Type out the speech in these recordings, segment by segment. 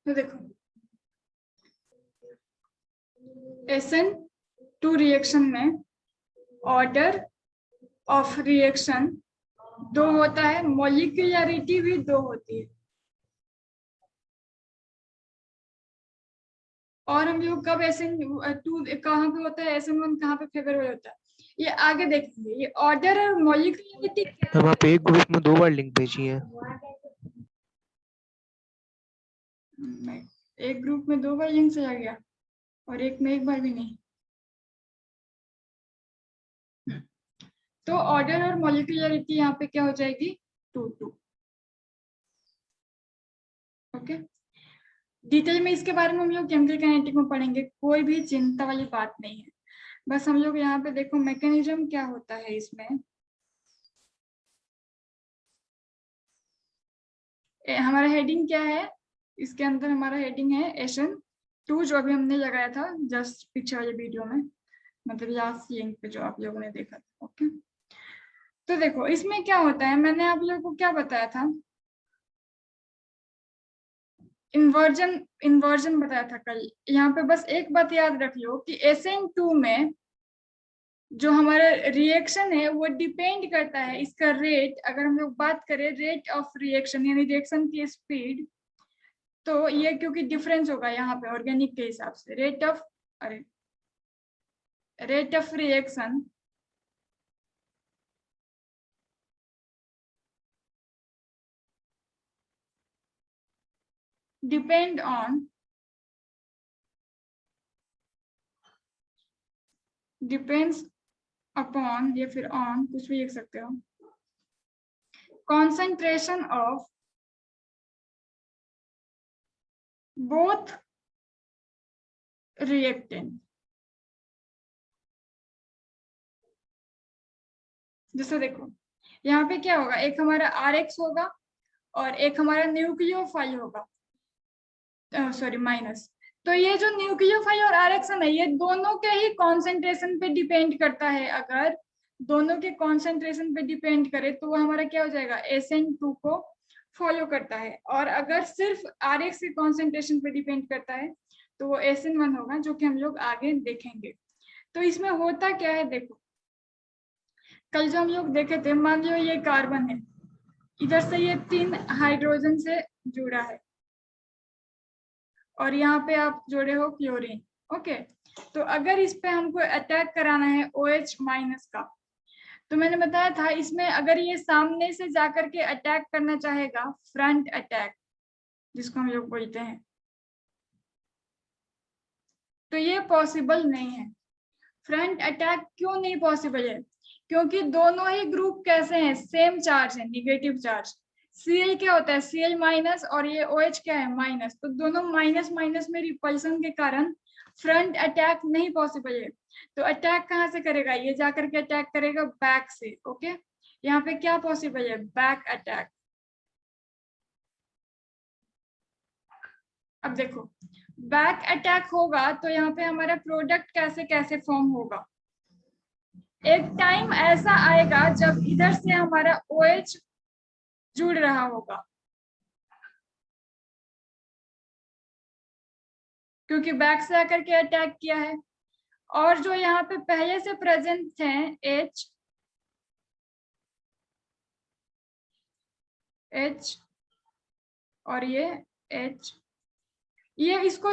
तो देखो SN2 reaction में ऑर्डर ऑफ रिएक्शन 2 होता है, मॉलिक्यूलरिटी भी 2 होती है। और हम लोग कब SN2 कहाँ पे होता है, SN1 कहाँ पे फेवरेबल होता है, ये आगे देखेंगे। ये ऑर्डर और मॉलिक्यूलरिटी हम आप एक ग्रुप में 2 बार लिंक भेजी है। एक ग्रुप में 2 बार लिंक चला गया और एक में 1 बार भी नहीं। तो ऑर्डर और मॉलिक्यूलरिटी यहाँ पे क्या हो जाएगी 2-2। ओके, डिटेल में इसके बारे में हम लोग केमिकल काइनेटिक में पढ़ेंगे, कोई भी चिंता वाली बात नहीं है। बस हम लोग यहाँ पे देखो मैकेनिज्म क्या होता है इसमें। हमारा हेडिंग क्या है, इसके अंदर हमारा हेडिंग है SN2 जो अभी हमने लगाया था जस्ट पीछे वाले वीडियो में, मतलब लास्ट लिंक पे जो आप लोगों ने देखा था। ओके, तो देखो इसमें क्या होता है, मैंने आप लोगों को क्या बताया था, इन्वर्जन बताया था कल। यहाँ पे बस एक बात याद रख लो कि SN2 में जो हमारा रिएक्शन है वो डिपेंड करता है इसका रेट। अगर हम लोग बात करें रेट ऑफ रिएक्शन यानी रिएक्शन की स्पीड, तो ये क्योंकि डिफरेंस होगा यहाँ पे ऑर्गेनिक के हिसाब से, rate of reaction depends upon या फिर ऑन, कुछ भी लिख सकते हो, concentration of both reactant। जैसे देखो यहाँ पे क्या होगा, एक हमारा RX होगा और एक हमारा न्यूक्लियोफाइल होगा, सॉरी माइनस। तो ये जो न्यूक्लियोफाइल और RX है ना, ये दोनों के ही कॉन्सेंट्रेशन पे डिपेंड करता है। अगर दोनों के कॉन्सेंट्रेशन पे डिपेंड करे तो वो हमारा क्या हो जाएगा, SN2 को फॉलो करता है। और अगर सिर्फ RX के कॉन्सेंट्रेशन पे डिपेंड करता है तो वो SN1 होगा, जो कि हम लोग आगे देखेंगे। तो इसमें होता क्या है, देखो कल जो हम लोग देखे थे, मान लो ये कार्बन है, इधर से ये 3 हाइड्रोजन से जुड़ा है और यहाँ पे आप जोड़े हो क्लोरीन। ओके, तो अगर इस पे हमको अटैक कराना है OH माइनस का, तो मैंने बताया था इसमें अगर ये सामने से जाकर के अटैक करना चाहेगा, फ्रंट अटैक जिसको हम लोग बोलते हैं, तो ये पॉसिबल नहीं है। फ्रंट अटैक क्यों नहीं पॉसिबल है, क्योंकि दोनों ही ग्रुप कैसे हैं, सेम चार्ज है, निगेटिव चार्ज। Cl क्या होता है, Cl माइनस, और ये OH क्या है, माइनस। तो दोनों माइनस माइनस में रिपल्सन के कारण फ्रंट अटैक नहीं पॉसिबल है। तो अटैक कहाँ से करेगा, ये जाकर के अटैक करेगा बैक से। ओके, यहाँ पे क्या पॉसिबल है, बैक अटैक। अब देखो बैक अटैक होगा तो यहाँ पे हमारा प्रोडक्ट कैसे कैसे फॉर्म होगा। एक टाइम ऐसा आएगा जब इधर से हमारा OH जुड़ रहा होगा, क्योंकि बैक से आकर के अटैक किया है। और जो यहाँ पे पहले से प्रेजेंट हैं H और ये H, ये इसको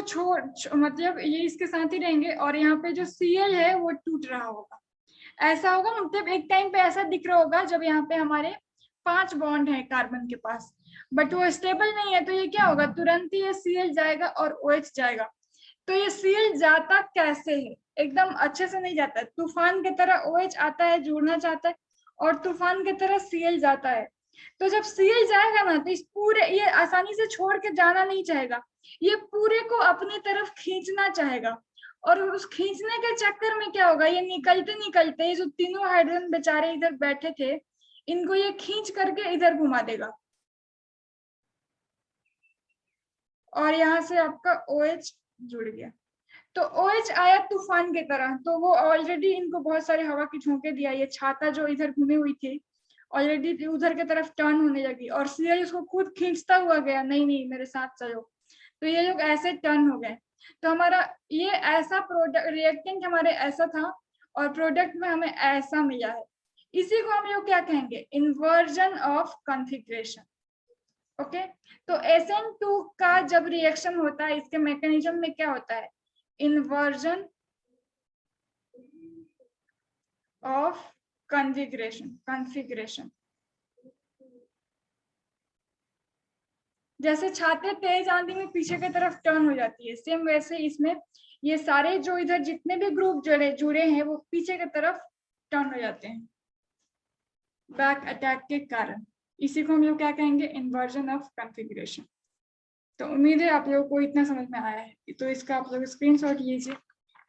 मतलब ये इसके साथ ही रहेंगे, और यहाँ पे जो Cl है वो टूट रहा होगा। ऐसा होगा, मतलब एक टाइम पे ऐसा दिख रहा होगा जब यहाँ पे हमारे 5 बॉन्ड है कार्बन के पास, बट वो स्टेबल नहीं है। तो ये क्या होगा, तुरंत ही ये Cl जाएगा और OH जाएगा। तो ये Cl जाता कैसे है, एकदम अच्छे से नहीं जाता, तूफान की तरह OH आता है, जुड़ना चाहता है, और तूफान की तरह Cl जाता है। तो जब Cl जाएगा ना, तो इस पूरे, ये आसानी से छोड़ के जाना नहीं चाहेगा, ये पूरे को अपनी तरफ खींचना चाहेगा। और उस खींचने के चक्कर में क्या होगा, ये निकलते निकलते ये जो तीनों हाइड्रोजन बेचारे इधर बैठे थे, इनको ये खींच करके इधर घुमा देगा, और यहाँ से आपका OH जुड़ गया। तो OH आया तूफान की तरह, तो वो ऑलरेडी इनको बहुत सारे हवा की झोंके दिया, ये छाता जो इधर घूमी हुई थी ऑलरेडी उधर की तरफ टर्न होने लगी, और Cl उसको खुद खींचता हुआ गया, नहीं नहीं मेरे साथ चलो। तो ये लोग ऐसे टर्न हो गए। तो हमारा ये ऐसा प्रोडक्ट रिएक्टेंट हमारे ऐसा था और प्रोडक्ट में हमें ऐसा मिला है। इसी को हम लोग क्या कहेंगे, इन्वर्जन ऑफ कॉन्फ़िगरेशन। ओके, तो SN2 का जब रिएक्शन होता है इसके मैकेनिज्म में क्या होता है, इन्वर्जन ऑफ कॉन्फ़िगरेशन। जैसे छाते तेज आंधी में पीछे की तरफ टर्न हो जाती है, सेम वैसे इसमें ये सारे जो इधर जितने भी ग्रुप जुड़े हैं वो पीछे की तरफ टर्न हो जाते हैं बैक अटैक के कारण। इसी को हम लोग क्या कहेंगे, इन्वर्जन ऑफ कॉन्फ़िगरेशन। तो उम्मीद है आप लोगों को इतना समझ में आया है। तो इसका आप लोग स्क्रीनशॉट लीजिए,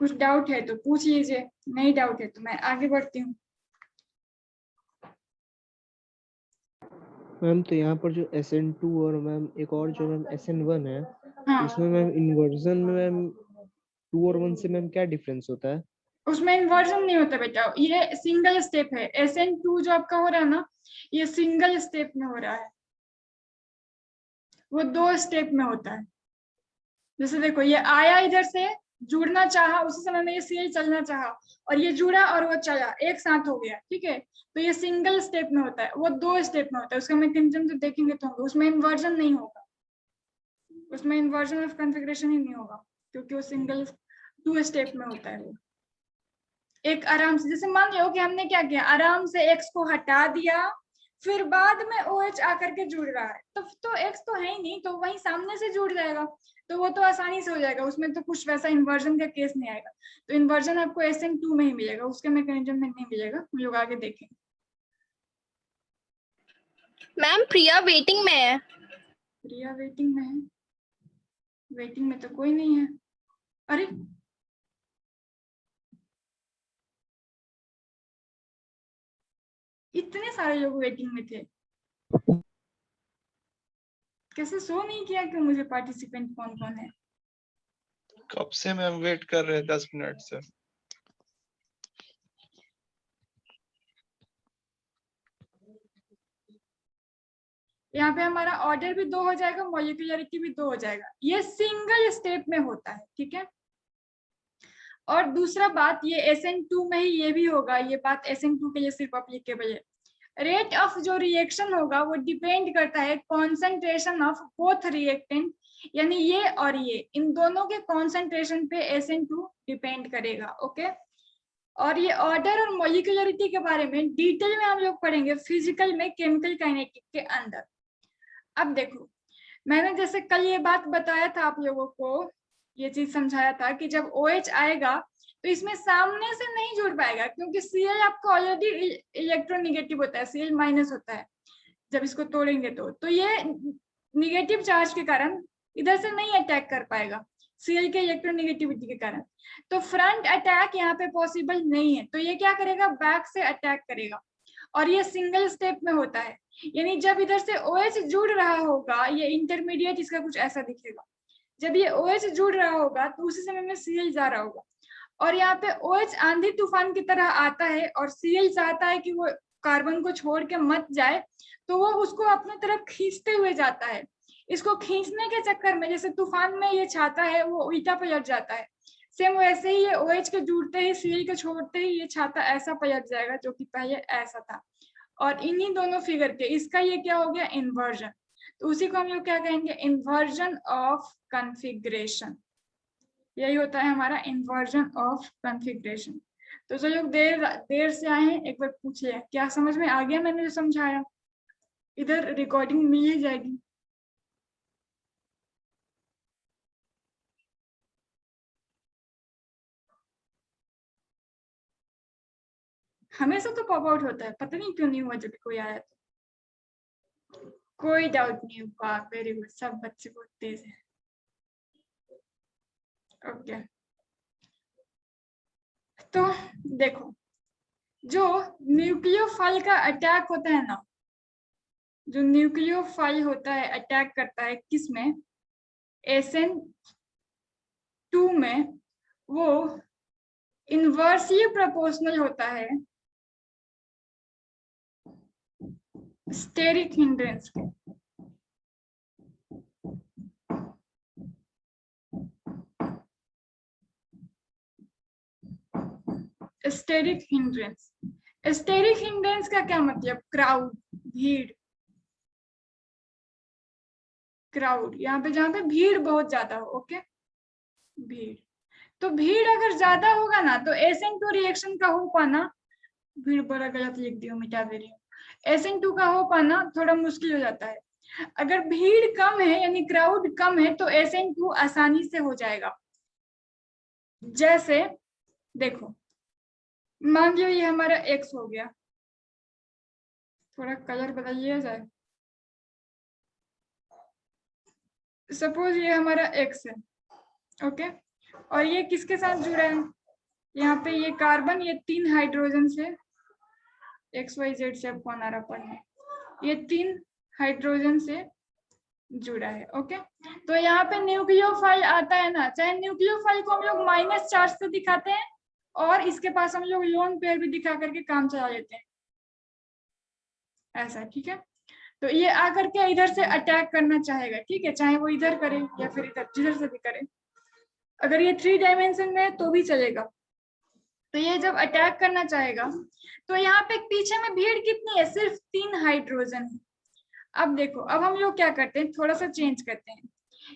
कुछ डाउट है तो पूछ लीजिए, नहीं डाउट है तो मैं आगे बढ़ती हूँ। मैम तो यहाँ पर जो SN2 और मैम एक और जो मैम SN1 है, हाँ, उसमें मैम इन्वर्जन में मैम 2 और 1 से मैम क्या डिफरेंस होता है? उसमें इन्वर्जन नहीं होता बेटा, ये सिंगल स्टेप है। SN2 जो आपका हो रहा है ना, ये सिंगल स्टेप में हो रहा है, वो 2 स्टेप में होता है। जैसे देखो ये आया, इधर से जुड़ना चाहा, उसी समय में ये सील चलना चाहा और ये जुड़ा और वो चला, एक साथ हो गया, ठीक है। तो ये सिंगल स्टेप में होता है, वो 2 स्टेप में होता है। उसका मैकेनिज्म तो देखेंगे तो उसमें इन्वर्जन नहीं होगा, उसमें इन्वर्जन ऑफ कॉन्फ़िगरेशन ही नहीं होगा, क्योंकि वो सिंगल 2 स्टेप में होता है। वो एक आराम से, जैसे मान लो कि हमने क्या किया, आराम से X को हटा दिया, फिर बाद में OH आकर के जुड़ रहा है, तो X तो है ही नहीं, तो वहीं सामने से जुड़ जाएगा, तो वो तो आसानी से हो जाएगा, उसमें तो कुछ वैसा इन्वर्जन का केस नहीं आएगा। तो इन्वर्जन आपको SN2 में ही मिलेगा, उसके मैकेनिज्म में नहीं मिलेगा, हम लोग आगे देखेंगे। मैम प्रिया वेटिंग में है। प्रिया वेटिंग में है? वेटिंग में तो कोई नहीं है। अरे इतने सारे लोग वेटिंग में थे, कैसे शो नहीं किया कि मुझे पार्टिसिपेंट कौन कौन है। कब से मैम वेट कर रहे हैं 10 मिनट से। यहाँ पे हमारा ऑर्डर भी 2 हो जाएगा, मॉलिक्यूलरिटी भी 2 हो जाएगा। ये सिंगल स्टेप में होता है, ठीक है। और दूसरा बात, ये SN2 में ही ये भी होगा, ये बात SN2 के लिए सिर्फ अप्लीकेबल है। रेट ऑफ जो रिएक्शन होगा वो डिपेंड करता है कॉन्सेंट्रेशन ऑफ बोथ रिएक्टेंट, यानी ये और ये, इन दोनों के कॉन्सेंट्रेशन पे SN2 डिपेंड करेगा। ओके, और ये ऑर्डर और मॉलिक्यूलरिटी के बारे में डिटेल में हम लोग पढ़ेंगे फिजिकल में, केमिकल काइनेटिक के अंदर। अब देखो, मैंने जैसे कल ये बात बताया था आप लोगों को, ये चीज समझाया था कि जब OH आएगा तो इसमें सामने से नहीं जुड़ पाएगा, क्योंकि Cl आपका ऑलरेडी इलेक्ट्रोनेगेटिव होता है, Cl माइनस होता है जब इसको तोड़ेंगे तो ये निगेटिव चार्ज के कारण इधर से नहीं अटैक कर पाएगा, Cl के इलेक्ट्रोनेगेटिविटी के कारण। तो फ्रंट अटैक यहाँ पे पॉसिबल नहीं है, तो ये क्या करेगा, बैक से अटैक करेगा, और ये सिंगल स्टेप में होता है। यानी जब इधर से OH जुड़ रहा होगा, ये इंटरमीडिएट इसका कुछ ऐसा दिखेगा, जब ये OH जुड़ रहा होगा तो उसी समय में Cl जा रहा होगा, और यहाँ पे OH आंधी तूफान की तरह आता है और Cl चाहता है कि वो कार्बन को छोड़ के मत जाए, तो वो उसको अपने तरफ खींचते हुए जाता है। इसको खींचने के चक्कर में जैसे तूफान में ये छाता है वो उल्टा पलट जाता है, सेम वैसे ही ये OH के जुड़ते ही Cl के छोड़ते ही ये छाता ऐसा पलट जाएगा, जो कि पहले ऐसा था। और इन्हीं दोनों फिगर के इसका ये क्या हो गया, इन्वर्जन। तो उसी को हम लोग क्या कहेंगे, इन्वर्जन ऑफ कॉन्फ़िगरेशन। यही होता है हमारा इन्वर्जन ऑफ कॉन्फ़िगरेशन। तो जो लोग देर से आए हैं, एक बार पूछ लिया क्या समझ में आ गया मैंने जो समझाया, इधर रिकॉर्डिंग मिल ही जाएगी। हमेशा तो पॉप आउट होता है, पता नहीं क्यों नहीं हुआ जब कोई आया तो। कोई डाउट नहीं हुआ, वेरी गुड, सब बच्चे बहुत तेज है। ओके, तो देखो, जो न्यूक्लियोफाइल का अटैक होता है ना, जो न्यूक्लियोफाइल होता है अटैक करता है किसमें, SN2 में, वो इनवर्सली प्रोपोर्शनल होता है स्टेरिक हिंड्रेंस के। Steric hindrance. स्टेरिक हिंड्रेंस का क्या मतलब? क्राउड, भीड़। क्राउड यहाँ पे जहाँ पे भीड़ बहुत ज्यादा हो। ओके, भीड़। तो भीड़ अगर ज्यादा होगा ना तो SN2 रिएक्शन का हो पाना, भीड़ बड़ा गलत लिख दी हूँ, मिटा दे रही हूँ। SN2 का हो पाना थोड़ा मुश्किल हो जाता है। अगर भीड़ कम है यानी क्राउड कम है तो SN2 आसानी से हो जाएगा। जैसे देखो, मान लो ये हमारा X हो गया, थोड़ा कलर बदलिए जाए। सपोज ये हमारा X है, ओके, और ये किसके साथ जुड़ा है? यहाँ पे ये कार्बन, ये 3 हाइड्रोजन से, XYZ से आपको आना रहा पढ़ने, ये 3 हाइड्रोजन से जुड़ा है। ओके, तो यहाँ पे न्यूक्लियोफाइल आता है ना, चाहे न्यूक्लियोफाइल को हम लोग -चार्ज से दिखाते हैं और इसके पास हम लोग लोन पेयर भी दिखा करके काम चला लेते हैं, ऐसा। ठीक है, तो ये आकर के इधर से अटैक करना चाहेगा, ठीक है, चाहे वो इधर करे या फिर इधर, जिधर से भी करे। अगर ये 3 डायमेंशन में है तो भी चलेगा। तो ये जब अटैक करना चाहेगा तो यहाँ पे पीछे में भीड़ कितनी है? सिर्फ 3 हाइड्रोजन है। अब देखो, अब हम लोग क्या करते हैं, थोड़ा सा चेंज करते हैं।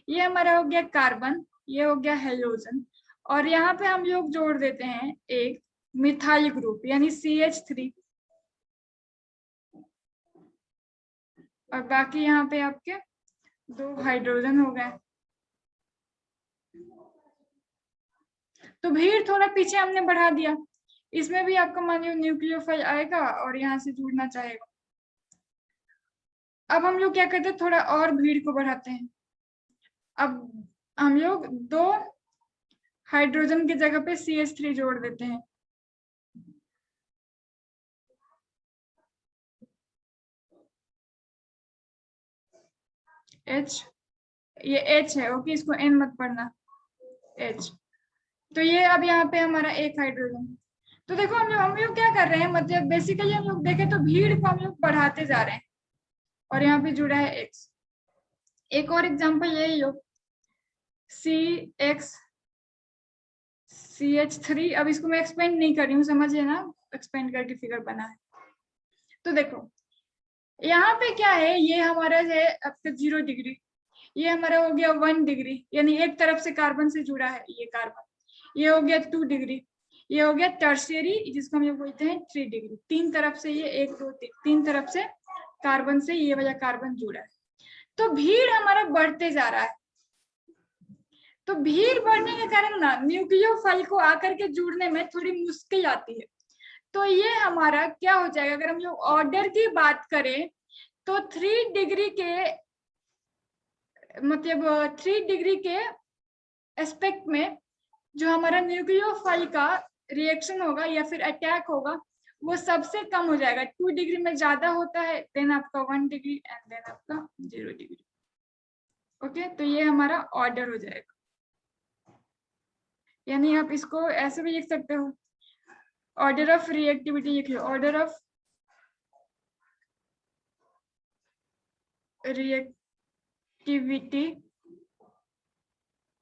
ये हमारा हो गया कार्बन, ये हो गया हेलोजन, और यहाँ पे हम लोग जोड़ देते हैं एक मिथाइल ग्रुप यानी CH3, और बाकी यहाँ पे आपके 2 हाइड्रोजन हो गए। तो भीड़ थोड़ा पीछे हमने बढ़ा दिया। इसमें भी आपका मान लो न्यूक्लियोफाइल आएगा और यहाँ से जुड़ना चाहेगा। अब हम लोग क्या करते हैं, थोड़ा और भीड़ को बढ़ाते हैं। अब हम लोग 2 हाइड्रोजन की जगह पे CH3 जोड़ देते हैं। H, ये H है, ओके, इसको N मत पढ़ना, H। तो ये अब यहाँ पे हमारा 1 हाइड्रोजन। तो देखो हम लोग क्या कर रहे हैं, मतलब बेसिकली हम लोग देखें तो भीड़ को हम लोग बढ़ाते जा रहे हैं, और यहाँ पे जुड़ा है X। एक और एग्जांपल यही लो, CH3। अब इसको मैं एक्सपेंड नहीं कर रही हूँ, समझिए ना, एक्सपेंड करके फिगर बना है। तो देखो यहाँ पे क्या है, ये हमारा है अब तक 0 डिग्री, ये हमारा हो गया 1 डिग्री, यानी एक तरफ से कार्बन से जुड़ा है ये कार्बन। ये हो गया 2 डिग्री, ये हो गया टर्शियरी जिसको हम लोग बोलते हैं 3 डिग्री। 3 तरफ से ये 1 2 3 तरफ से कार्बन से ये वाला कार्बन जुड़ा है। तो भीड़ हमारा बढ़ते जा रहा है। तो भीड़ बढ़ने के कारण ना न्यूक्लियोफाइल को आकर के जुड़ने में थोड़ी मुश्किल आती है। तो ये हमारा क्या हो जाएगा, अगर हम लोग ऑर्डर की बात करें तो 3 डिग्री के मतलब 3 डिग्री के एस्पेक्ट में जो हमारा न्यूक्लियोफाइल का रिएक्शन होगा या फिर अटैक होगा वो सबसे कम हो जाएगा। 2 डिग्री में ज्यादा होता है, देन आपका 1 डिग्री एंड देन आपका 0 डिग्री। ओके, तो ये हमारा ऑर्डर हो जाएगा। यानी आप इसको ऐसे भी लिख सकते हो, ऑर्डर ऑफ रिएक्टिविटी लिख लो, order of reactivity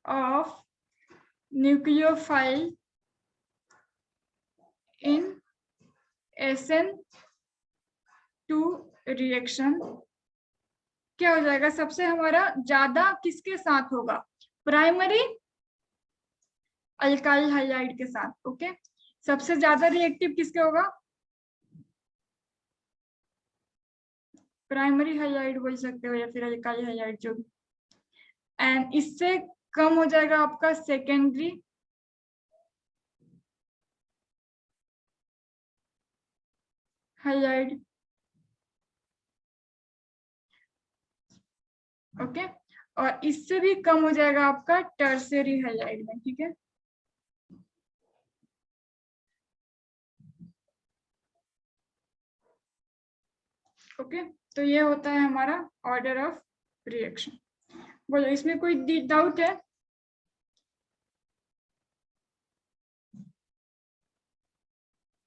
of nucleophile in SN2 reaction क्या हो जाएगा, सबसे हमारा ज्यादा किसके साथ होगा, प्राइमरी अल्काइल हाइलाइड के साथ। ओके, सबसे ज्यादा रिएक्टिव किसके होगा, प्राइमरी हाइलाइड बोल सकते हो या फिर अल्काइल हाइलाइड जो भी। एंड इससे कम हो जाएगा आपका सेकेंडरी हाइलाइड। ओके, और इससे भी कम हो जाएगा आपका टर्शियरी हाइलाइड में। ठीक है, ओके, तो ये होता है हमारा ऑर्डर ऑफ रिएक्शन। बोलो, इसमें कोई डाउट है?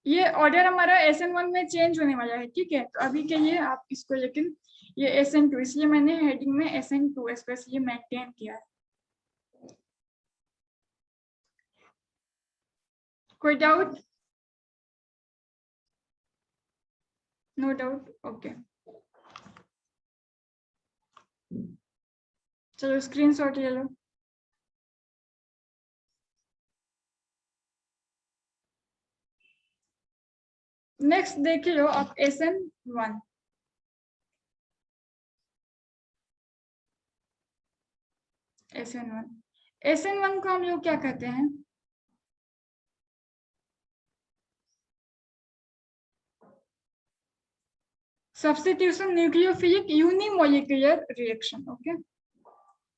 ये ऑर्डर हमारा SN1 में चेंज होने वाला है। ठीक है, तो अभी के लिए आप इसको, लेकिन ये SN2 इसलिए मैंने हेडिंग में SN2 स्पेशली मेंटेन किया है। कोई डाउट? No doubt, okay. चलो स्क्रीनशॉट ले लो। नेक्स्ट देख लो आप SN1। SN1 को हम लोग क्या कहते हैं? Substitution nucleophilic unimolecular reaction, okay.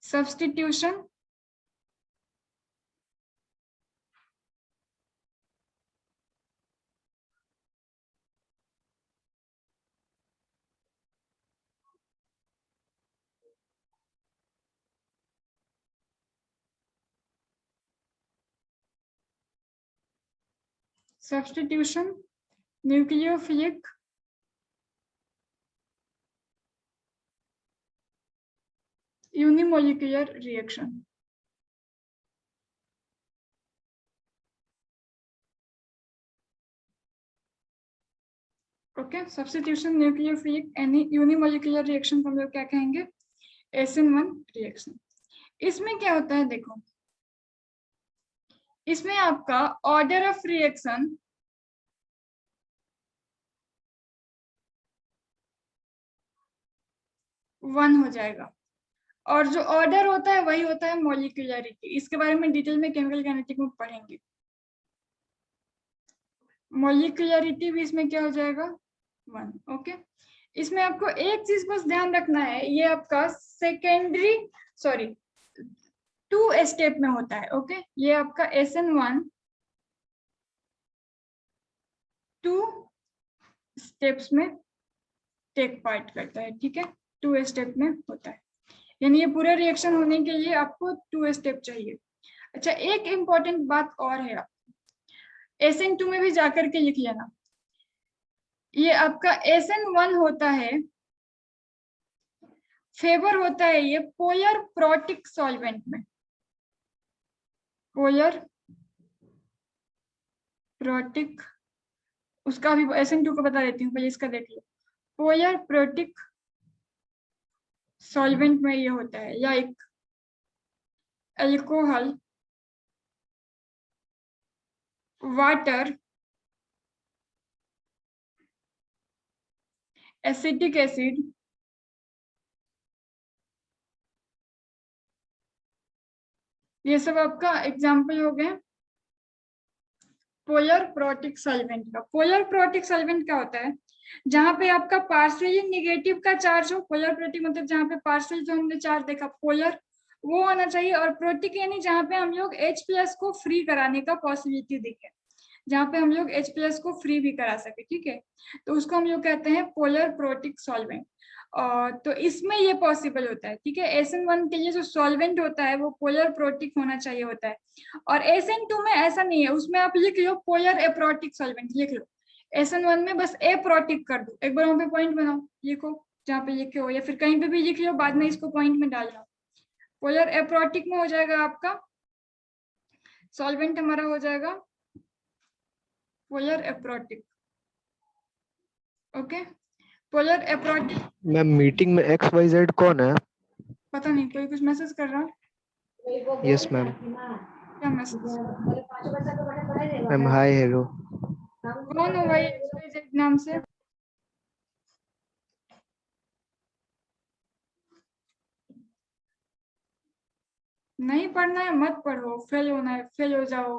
Substitution substitution nucleophilic unimolecular reaction। Okay, substitution nucleophilic unimolecular reaction को हम लोग क्या कहेंगे? SN1 reaction. इसमें क्या होता है देखो, इसमें आपका ऑर्डर ऑफ रिएक्शन वन हो जाएगा, और जो ऑर्डर होता है वही होता है मॉलिक्यूलरिटी। इसके बारे में डिटेल में केमिकल काइनेटिक में पढ़ेंगे। मॉलिक्यूलरिटी भी इसमें क्या हो जाएगा? One, okay. इसमें आपको एक चीज बस ध्यान रखना है, ये आपका सेकेंडरी सॉरी 2 स्टेप में होता है, ओके। ये आपका SN1 2 स्टेप्स में टेक पार्ट करता है, ठीक है। 2 स्टेप में होता है, यानी ये पूरा रिएक्शन होने के लिए आपको 2 स्टेप चाहिए। अच्छा, एक इम्पॉर्टेंट बात और है, SN2 में भी जाकर के लिख लेना। ये आपका SN1 होता है, फेवर होता है ये पोलर प्रोटिक सॉल्वेंट में। पोलर प्रोटिक, उसका भी SN2 को बता देती हूँ, पहले इसका देख लो। पोलर प्रोटिक सॉल्वेंट में ये होता है, या एक अल्कोहल, वाटर, एसिटिक एसिड, ये सब आपका एग्जाम्पल हो गए पोलर प्रोटिक सॉल्वेंट का। पोलर प्रोटिक सॉल्वेंट क्या होता है? जहां पे आपका पार्शियली निगेटिव का चार्ज हो। पोलर प्रोटिक मतलब जहां पे पार्शियल, जो हमने चार्ज देखा पोलर, वो होना चाहिए। और प्रोटिक यानी जहां पे हम लोग H+ को फ्री कराने का पॉसिबिलिटी देखें, जहाँ पे हम लोग H+ को फ्री भी करा सके, ठीक है। तो उसको हम लोग कहते हैं पोलर प्रोटिक सॉल्वेंट। तो इसमें ये पॉसिबल होता है, ठीक है। SN1 के लिए जो सॉल्वेंट होता है वो पोलर प्रोटिक होना चाहिए होता है, और SN2 में ऐसा नहीं है। उसमें आप लिख लो पोलर एप्रोटिक सॉल्वेंट, लिख लो। SN1 में बस एप्रोटिक कर दो, एक बार वहां पे पॉइंट बनाओ, लिखो जहाँ पे लिखे हो, या फिर कहीं पे भी लिख लो, बाद में इसको पॉइंट में डाल लो। पोलर एप्रोटिक में हो जाएगा आपका सॉल्वेंट, हमारा हो जाएगा polar aprotic, okay. Polar aprotic. Ma'am meeting में XYZ कौन है? पता नहीं, कोई कुछ मैसेज कर रहा है? Yes ma'am. क्या मैसेज? Ma'am hi hello. कौन हो भाई XYZ नाम से? नहीं पढ़ना है मत पढ़ो, फेल होना है फेल हो जाओ।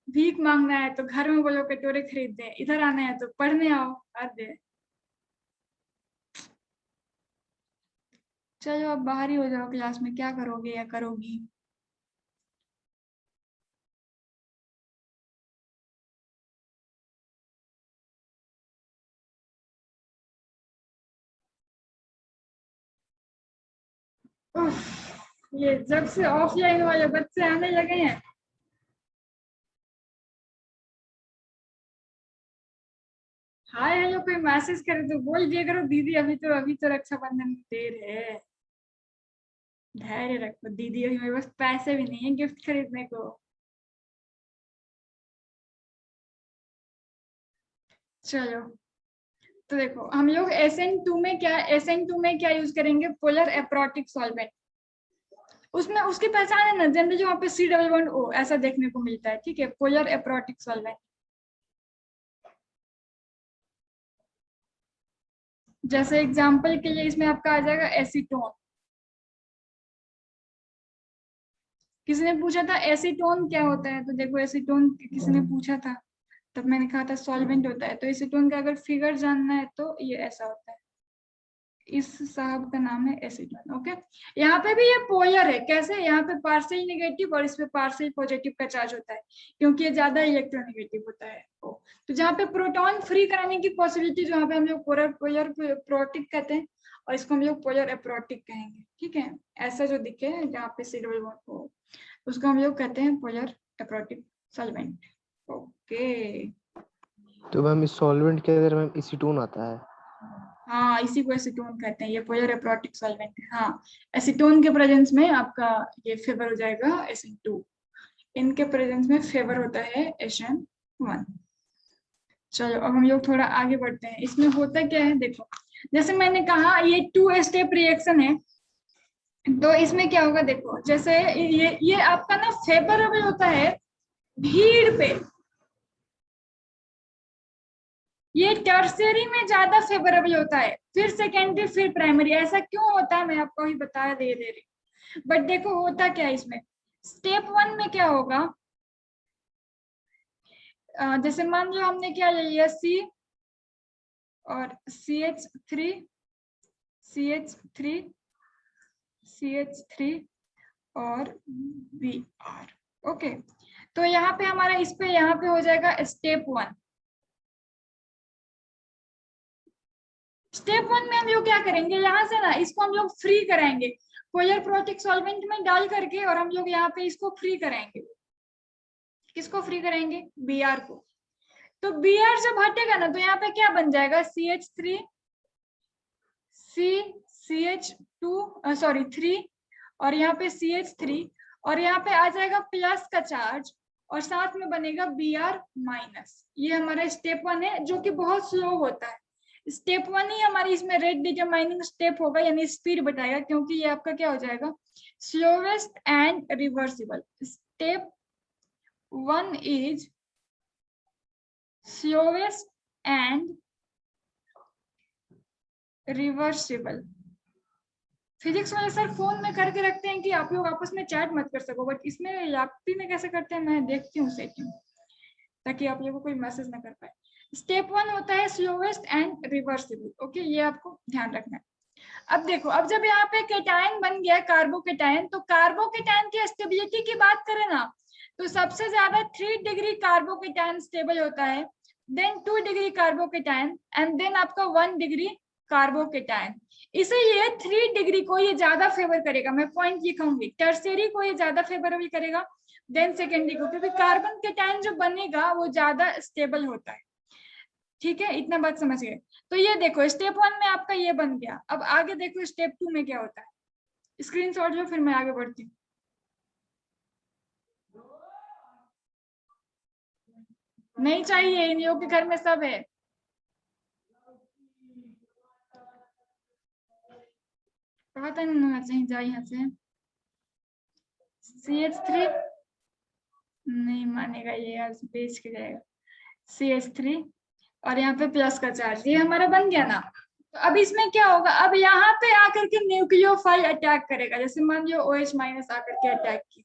भीख मांगना है तो घर में बोलो कटोरे खरीद दे, इधर आना है तो पढ़ने आओ, हद है। चलो अब बाहर ही हो जाओ, क्लास में क्या करोगे या करोगी। उफ, ये जब से ऑफलाइन वाले बच्चे आने लगे हैं, हाय हेलो कोई मैसेज करे तो बोल दिया करो दीदी अभी तो रक्षाबंधन में देर है, धैर्य रखो दीदी, अभी मेरे पास पैसे भी नहीं है गिफ्ट खरीदने को। चलो तो देखो हम लोग SN2 में क्या यूज करेंगे, पोलर एप्रोटिक सॉल्वेंट। उसमें उसकी पहचान है ना, जनरली वहां पे C+O ऐसा देखने को मिलता है, ठीक है, पोलर एप्रोटिक सॉल्वेंट। जैसे एग्जांपल के लिए इसमें आपका आ जाएगा एसीटोन। किसी ने पूछा था एसीटोन क्या होता है, तो देखो एसीटोन किसी ने पूछा था, तब मैंने कहा था सॉल्वेंट होता है। तो एसीटोन का अगर फिगर जानना है तो ये ऐसा होता है, इस साहब का नाम है एसीटोन। ओके, यहाँ पे भी ये पोलर है, कैसे, यहाँ पे पार्शियल नेगेटिव और इस पे पार्शियल पॉजिटिव का चार्ज होता है, क्योंकि ये ज्यादा इलेक्ट्रोनेगेटिव होता है। तो जहाँ पे प्रोटॉन फ्री कराने की पॉसिबिलिटी, वहाँ पे हम लोग पोलर प्रोटिक कहते हैं, और इसको हम लोग पोलर एप्रोटिक कहेंगे, ठीक है। ऐसा जो दिखे जहाँ पे C+O हो, उसको हम लोग कहते हैं पोलर एप्रोटिक सॉल्वेंट। ओके, तो मैम इस सॉल्वेंट के अंदर मैम एसीटोन आता है। हाँ इसी को एसीटोन कहते हैं, ये पोलर एप्रोटिक सॉल्वेंट है। हाँ, एसीटोन के प्रेजेंस में आपका ये फेवर हो जाएगा SN2, इनके प्रेजेंस में फेवर होता है SN1। चलो अब हम लोग थोड़ा आगे बढ़ते हैं। इसमें होता क्या है, देखो जैसे मैंने कहा ये 2 स्टेप रिएक्शन है, तो इसमें क्या होगा, देखो जैसे ये आपका ना फेवरेबल होता है भीड़ पे, ये टर्शियरी में ज्यादा फेवरेबल होता है, फिर सेकेंडरी फिर प्राइमरी। ऐसा क्यों होता है मैं आपको ही बता दे रही, बट देखो होता क्या है इसमें। स्टेप 1 में क्या होगा, जैसे मान लो हमने क्या ले लिया C और CH3 और Br। ओके, तो यहाँ पे हमारा इस पे यहाँ पे हो जाएगा स्टेप 1। स्टेप 1 में हम लोग क्या करेंगे, यहाँ से ना इसको हम लोग फ्री कराएंगे पोलर प्रोटिक सॉल्वेंट में डाल करके, और हम लोग यहाँ पे इसको फ्री कराएंगे। किसको फ्री कराएंगे, Br को। तो Br जब हटेगा ना, तो यहाँ पे क्या बन जाएगा, CH3 और यहाँ पे CH3, और यहाँ पे आ जाएगा प्लस का चार्ज, और साथ में बनेगा Br-। ये हमारा स्टेप 1 है, जो कि बहुत स्लो होता है। स्टेप 1 ही हमारी इसमें रेट डिटरमाइनिंग स्टेप होगा, यानी स्पीड बताएगा, क्योंकि ये आपका क्या हो जाएगा, slowest and reversible. Step 1 is slowest and reversible. Physics वाले सर फोन में करके रखते हैं कि आप लोग आपस में चैट मत कर सको, बट इसमें लैपटॉप में कैसे करते हैं मैं देखती हूँ सेटिंग, ताकि आप लोगों को कोई मैसेज ना कर पाए। स्टेप 1 होता है स्लोवेस्ट एंड रिवर्सिबल। ओके, ये आपको ध्यान रखना है। अब देखो, अब जब यहाँ पे केटायन बन गया कार्बोकेटायन, तो कार्बोकेटायन की स्टेबिलिटी की बात करें ना, तो सबसे ज्यादा 3 डिग्री कार्बोकेटायन स्टेबल होता है, then 2 degree carbocation, and then आपका 1 डिग्री कार्बोकेटायन। इसलिए 3 डिग्री को ये ज्यादा फेवर करेगा, मैं पॉइंट ये कहूंगी, टर्शियरी को ये ज्यादा फेवरेबल करेगा देन सेकेंडरी को, क्योंकि कार्बन केटायन जो बनेगा वो ज्यादा स्टेबल होता है। ठीक है, इतना बात समझ गए। तो ये देखो स्टेप 1 में आपका ये बन गया। अब आगे देखो स्टेप 2 में क्या होता है, स्क्रीनशॉट लो, फिर मैं आगे बढ़ती हूँ। नहीं चाहिए, इन लोगों के घर में सब है। पता नहीं होना चाहिए, जाए यहाँ से। CH3 नहीं मानेगा ये, आज बेच के जाएगा। CH3 और यहाँ पे प्लस का चार्ज, ये हमारा बन गया ना। तो अब इसमें क्या होगा, अब यहाँ पे आकर के न्यूक्लियोफाइल अटैक करेगा, जैसे मान लो OH- आकर के अटैक की।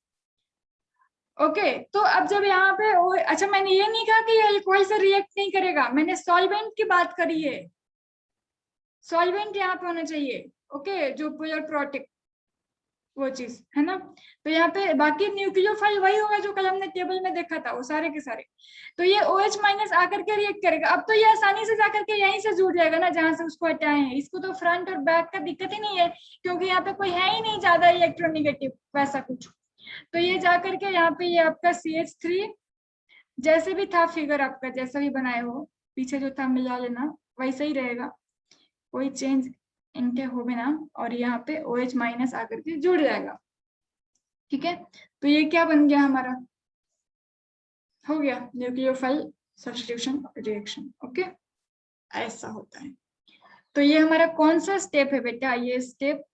ओके, तो अब जब यहाँ पे अच्छा, मैंने ये नहीं कहा कि ये अल्कोहल से रिएक्ट नहीं करेगा, मैंने सॉल्वेंट की बात करी है। सॉल्वेंट यहाँ पे होना चाहिए, ओके, जो पोलर प्रोटिक वो चीज है ना। तो यहाँ पे बाकी न्यूक्लियोफाइल वही होगा जो कल हमने टेबल में देखा था, वो सारे के सारे। तो ये OH- आकर के रिएक्ट करेगा। अब तो ये आसानी से जाकर के यहीं से जुड़ जाएगा ना, जहां से उसको हटाए हैं। इसको तो फ्रंट और बैक का दिक्कत ही नहीं है, क्योंकि यहाँ पे कोई है ही नहीं ज्यादा इलेक्ट्रोनेगेटिव वैसा कुछ। तो ये जाकर के यहाँ पे ये आपका CH3 जैसे भी था फिगर आपका, जैसा भी बनाए हो, पीछे जो था मिला लेना, वैसा ही रहेगा, कोई चेंज इनके हो बिना, और यहाँ पे OH- आकर के जुड़ जाएगा। ठीक है, तो ये क्या बन गया हमारा, हो गया न्यूक्लियोफाइल सब्स्टिट्यूशन रिएक्शन। ओके, ऐसा होता है। तो ये हमारा कौन सा स्टेप है बेटा? ये स्टेप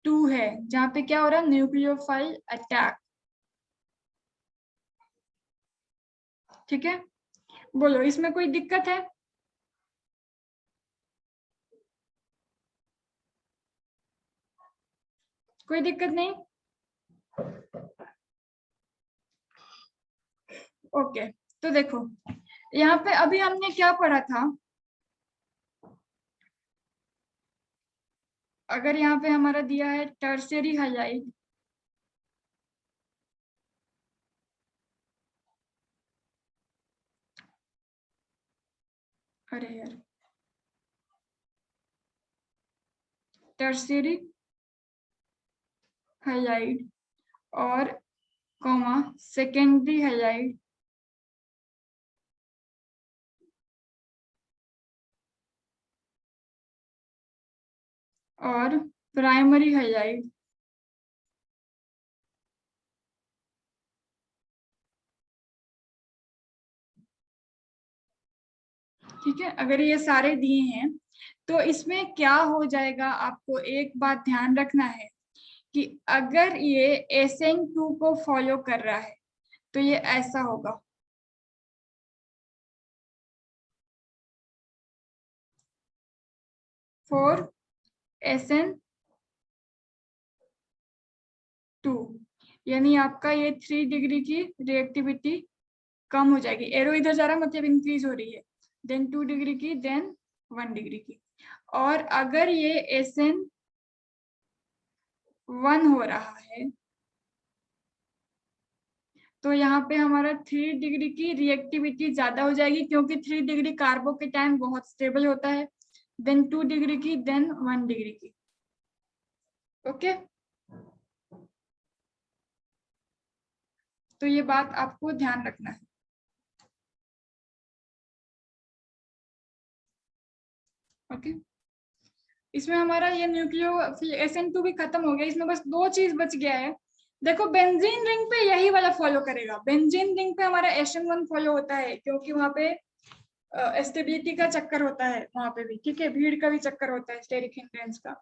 2 है, जहां पे क्या हो रहा है? Nucleophile attack. ठीक है, बोलो इसमें कोई दिक्कत है? कोई दिक्कत नहीं? ओके, तो देखो यहाँ पे अभी हमने क्या पढ़ा था? अगर यहाँ पे हमारा दिया है टर्शियरी हाइलाइट, अरे यार, टर्शियरी हाइलाइट और कॉमा सेकेंडरी हाइलाइट और प्राइमरी हाइलाइट, ठीक है। अगर ये सारे दिए हैं तो इसमें क्या हो जाएगा? आपको एक बात ध्यान रखना है कि अगर ये SN2 को फॉलो कर रहा है तो ये ऐसा होगा। फॉर SN2 यानी आपका ये 3 डिग्री की रिएक्टिविटी कम हो जाएगी। एरो इधर जा रहा है मतलब इंक्रीज हो रही है, देन 2 डिग्री की, देन 1 डिग्री की। और अगर ये SN1 हो रहा है तो यहाँ पे हमारा 3 डिग्री की रिएक्टिविटी ज्यादा हो जाएगी, क्योंकि 3 डिग्री कार्बोकेटायन बहुत स्टेबल होता है, देन 2 डिग्री की, देन 1 डिग्री की। ओके, तो ये बात आपको ध्यान रखना है। ओके, इसमें हमारा ये न्यूक्लियो SN2 भी खत्म हो गया। इसमें बस 2 चीज बच गया है। देखो बेंजीन रिंग पे यही वाला फॉलो करेगा। बेंजीन रिंग पे हमारा SN1 फॉलो होता है, क्योंकि वहां पे स्टेबिलिटी का चक्कर होता है वहां पे भी, ठीक है। भीड़ का भी चक्कर होता है, स्टेरिक हिंड्रेंस का,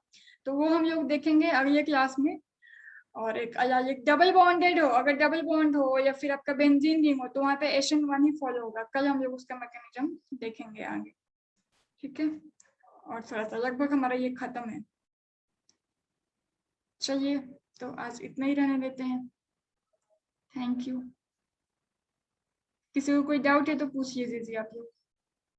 तो वो हम लोग देखेंगे अगले क्लास में। और एक डबल बॉन्डेड हो, अगर डबल बॉन्ड हो या फिर आपका बेंजीन रिंग हो तो वहां पे SN1 ही फॉलो होगा। कल हम लोग उसका मैकेनिज्म देखेंगे आगे, ठीक है। और थोड़ा सा लगभग हमारा ये खत्म है। चलिए, तो आज इतना ही रहने देते हैं। Thank you. किसी को कोई डाउट है तो पूछ लीजिए आप लोग।